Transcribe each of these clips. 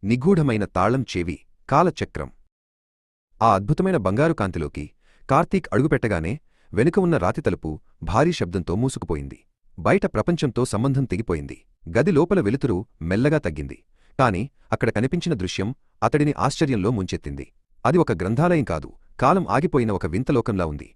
నిగూఢమైన తాళం చెవి, కాలచక్రం. ఆ అద్భుతమైన బంగారు కాంతిలోకి కార్తీక్ అడుగుపెట్టగానే వెనుక ఉన్న రాతి తలుపు భారీ శబ్దంతో మూసుకుపోయింది. బయట ప్రపంచంతో సంబంధం తెగిపోయింది. గది లోపల వెలుతురు మెల్లగా తగ్గింది. కాని అక్కడ కనిపించిన దృశ్యం అతడిని ఆశ్చర్యంలో ముంచెత్తింది. అది ఒక గ్రంథాలయం కాదు, కాలం ఆగిపోయిన ఒక వింతలోకంలా ఉంది.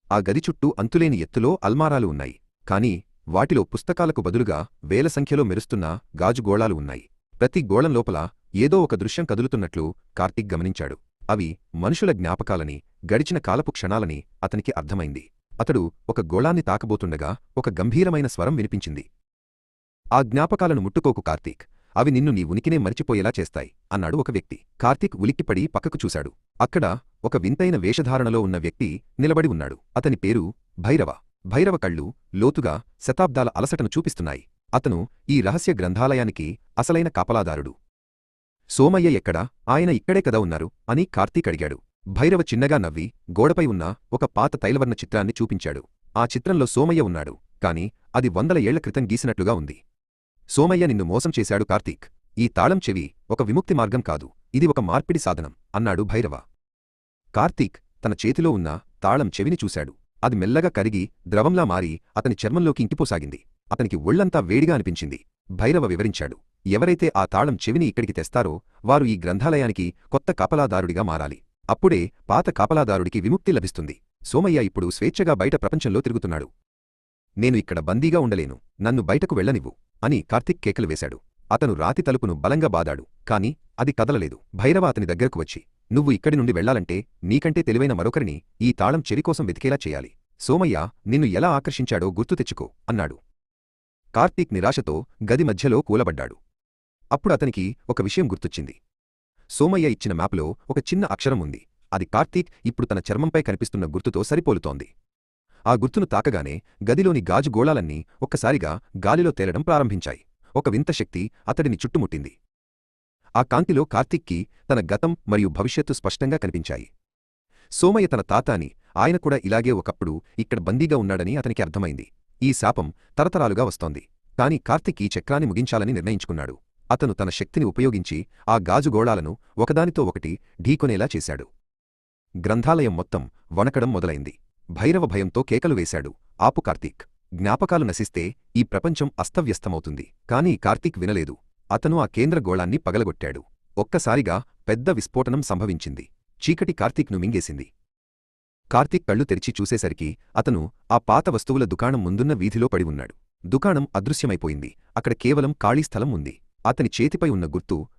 ఆ గది చుట్టూ అంతులేని ఎత్తులో అల్మారాలు ఉన్నాయి. కాని వాటిలో పుస్తకాలకు బదులుగా వేల సంఖ్యలో మెరుస్తున్న గాజు గోళాలు ఉన్నాయి. ప్రతి గోళం లోపల ఏదో ఒక దృశ్యం కదులుతున్నట్లు కార్తీక్ గమనించాడు. అవి మనుషుల జ్ఞాపకాలని, గడిచిన కాలపు క్షణాలని అతనికి అర్థమైంది. అతడు ఒక గోళాన్ని తాకబోతుండగా ఒక గంభీరమైన స్వరం వినిపించింది. ఆ జ్ఞాపకాలను ముట్టుకోకు కార్తీక్, అవి నిన్ను నీ ఉనికినే మరిచిపోయేలా చేస్తాయి అన్నాడు ఒక వ్యక్తి. కార్తీక్ ఉలిక్కిపడి పక్కకు చూశాడు. అక్కడ ఒక వింతైన వేషధారణలో ఉన్న వ్యక్తి నిలబడి ఉన్నాడు. అతని పేరు భైరవ. భైరవ కళ్ళు లోతుగా శతాబ్దాల అలసటను చూపిస్తున్నాయి. అతను ఈ రహస్య గ్రంథాలయానికి అసలైన కాపలాదారుడు. సోమయ్య ఎక్కడా? ఆయన ఇక్కడే కదా ఉన్నారు అని కార్తీక్ అడిగాడు. భైరవ చిన్నగా నవ్వి గోడపై ఉన్న ఒక పాత తైలవర్ణ చిత్రాన్ని చూపించాడు. ఆ చిత్రంలో సోమయ్య ఉన్నాడు, కాని అది 100 ఏళ్ల క్రితం గీసినట్లుగా ఉంది. సోమయ్య నిన్ను మోసం చేశాడు కార్తీక్. ఈ తాళం చెవి ఒక విముక్తి మార్గం కాదు, ఇది ఒక మార్పిడి సాధనం అన్నాడు భైరవ. కార్తీక్ తన చేతిలో ఉన్న తాళం చెవిని చూశాడు. అది మెల్లగా కరిగి ద్రవంలా మారి అతని చర్మంలోకి ఇంకిపోసాగింది. అతనికి ఒళ్లంతా వేడిగా అనిపించింది. భైరవ వివరించాడు, ఎవరైతే ఆ తాళం చెవిని ఇక్కడికి తెస్తారో వారు ఈ గ్రంథాలయానికి కొత్త కాపలాదారుడిగా మారాలి. అప్పుడే పాత కాపలాదారుడికి విముక్తి లభిస్తుంది. సోమయ్య ఇప్పుడు స్వేచ్ఛగా బయట ప్రపంచంలో తిరుగుతున్నాడు. నేను ఇక్కడ బందీగా ఉండలేను, నన్ను బయటకు వెళ్లనివ్వు అని కార్తీక్ కేకలు వేశాడు. అతను రాతి తలుపును బలంగా బాదాడు, కాని అది కదలలేదు. భైరవ అతని దగ్గరకు వచ్చి, నువ్వు ఇక్కడి నుండి వెళ్లాలంటే నీకంటే తెలివైన మరొకరిని ఈ తాళం చెవి కోసం వెతికేలా చేయాలి. సోమయ్య నిన్ను ఎలా ఆకర్షించాడో గుర్తు తెచ్చుకో అన్నాడు. కార్తీక్ నిరాశతో గది మధ్యలో కూలబడ్డాడు. అప్పుడు అతనికి ఒక విషయం గుర్తొచ్చింది. సోమయ్య ఇచ్చిన మ్యాపులో ఒక చిన్న అక్షరం ఉంది. అది కార్తీక్ ఇప్పుడు తన చర్మంపై కనిపిస్తున్న గుర్తుతో సరిపోలుతోంది. ఆ గుర్తును తాకగానే గదిలోని గాజు గోళాలన్నీ ఒక్కసారిగా గాలిలో తేలడం ప్రారంభించాయి. ఒక వింత శక్తి అతడిని చుట్టుముట్టింది. ఆ కాంతిలో కార్తీక్కి తన గతం మరియు భవిష్యత్తు స్పష్టంగా కనిపించాయి. సోమయ్య తన తాత అని, ఆయన కూడా ఇలాగే ఒకప్పుడు ఇక్కడ బందీగా ఉన్నాడని అతనికి అర్థమైంది. ఈ శాపం తరతరాలుగా వస్తోంది. కాని కార్తీక్ ఈ చక్రాన్ని ముగించాలని నిర్ణయించుకున్నాడు. అతను తన శక్తిని ఉపయోగించి ఆ గాజు గోళాలను ఒకదానితో ఒకటి ఢీకొనేలా చేశాడు. గ్రంథాలయం మొత్తం వణకడం మొదలైంది. భైరవ భయంతో కేకలు వేశాడు, ఆపు కార్తీక్, జ్ఞాపకాలు నశిస్తే ఈ ప్రపంచం అస్తవ్యస్తమవుతుంది. కాని కార్తీక్ వినలేదు. అతను ఆ కేంద్ర గోళాన్ని పగలగొట్టాడు. ఒక్కసారిగా పెద్ద విస్ఫోటనం సంభవించింది. చీకటి కార్తీక్ను మింగేసింది. కార్తీక్ కళ్ళు తెరిచి చూసేసరికి అతను ఆ పాత వస్తువుల దుకాణం ముందున్న వీధిలో పడి ఉన్నాడు. దుకాణం అదృశ్యమైపోయింది. అక్కడ కేవలం ఖాళీ స్థలం ఉంది. అతని చేతిపై ఉన్న గుర్తు